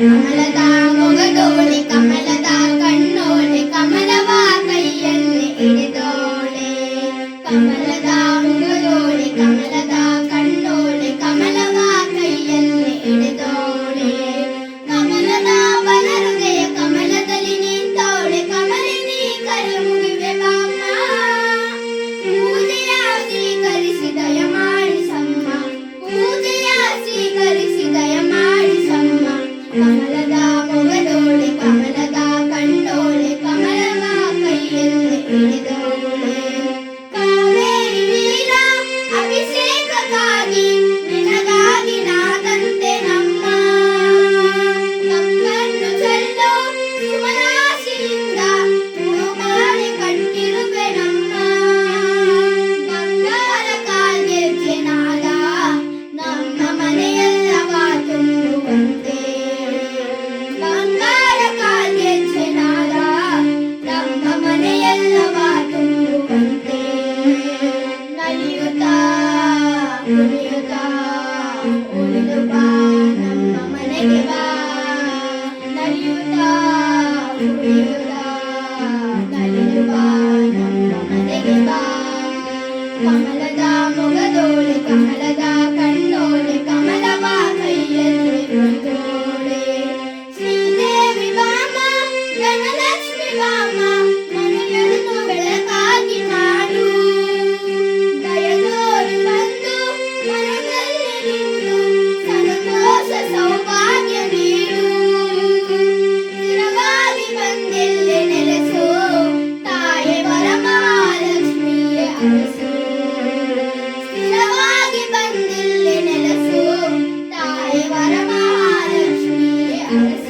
ಕಮಲದ ಮೊಗದೋಳೆ ಕಮಲದ ಕಣ್ಣೋಳೆ ಕಮಲವ ಕೈಯಲ್ಲಿ ಹಿಡಿದೋಳೆ ಕಮಲದ ಮೊಗದೋಳೆ ಕಮಲದ ಕಣ್ಣೋಳೆ ಕಮಲವ ಕೈಯಲ್ಲಿ ಹಿಡಿದೋಳೆ ಕಮಲದ ಬಲ ಹೃದಯ ಕಮಲದಲ್ಲಿ ನಿಂತೋಳೆ ಕಮಲಿನಿ ಕರೆ ಮುಗಿವೆ ಬಾಮ್ಮ ಪೂಜೆಯ ಸ್ವೀಕರಿಸಿ ದಯ ಮಾಡಿಸಮ್ಮ ಪೂಜೆಯ ಸ್ವೀಕರಿಸಿ ದಯ ಮಾಡಿಸಮ್ಮ ಕಮಲದ ಮೊಗದೋಳೆ ಕಮಲದ ಕಣ್ಣೋಳೆ ಕಮಲವ ಕೈಯಲ್ಲಿ ಹಿಡಿದೋಳೆ ಕಾವೇರಿ ನೀರ ಅಭಿಷೇಕಕ್ಕಾಗಿ ನಿನಗಾಗಿ ನಾದಂತೆ ನಮ್ಮ ನಮ್ಮನ್ನು ಚೆಲ್ಲೋ ಸುಮರಾಶಿಯಿಂದ ಮಾಡಿ ಕಟ್ಟಿರುವೆ ನಮ್ಮ ಬಂಗಾರ ಕಾಲ್ಗೆಜ್ಜೆ ನಾದ ನಮ್ಮ ಮನೆಯೆಲ್ಲವ ತುಂಬುವಂತೆ ಬಂಗಾರ ಕಾಲ್ಗೆಜ್ಜೆ ನಾದ ನಮ್ಮ ಮನೆಯೆಲ್ಲವ ತುಂಬುವಂತೆ ನಲಿಯುತ್ತಾ ಕುಣಿಯುತ್ತಾ ಉಳಿದು ಬಾ ನಮ್ಮ ಮನೆಗೆ ಬಾ ನಲಿಯುತ್ತಾ ಕುಣಿಯುತ್ತಾ ನಲಿದು ಬಾ ನಮ್ಮ ಮನೆಗೆ ಬಾ ಕಮಲದ ಮೊಗದೋಳೆ ಕಮಲದ ಕಣ್ಣೋಳೆ ಕಮಲವ ಕೈಯಲ್ಲಿ ಹಿಡಿದೋಳೆ ಶ್ರೀದೇವಿ ಬಾಮ ಧನಲಕ್ಷ್ಮಿ ಬಾಮ ಮನೆಯನ್ನು ಬೆಳಕಾಗಿ ಮಾಡು ದಯದೋರಿ ಬಂದು ಮನದಲ್ಲಿ ನಿಂತು ಸಂತೋಷ ಸೌಭಾಗ್ಯ ನೀಡು ಸ್ಥಿರವಾಗಿ ಬಂದೆಲ್ಲಿ ನೆಲೆಸು ತಾಯೆ ವರಮಹಾಲಕ್ಷ್ಮಿಯೇ ಅರಸು ಸ್ಥಿರವಾಗಿ ಬಂದಿಲ್ಲಿ ನೆಲೆಸು ತಾಯೆ ವರಮಹಾಲಕ್ಷ್ಮಿಯೇ ಅರಸು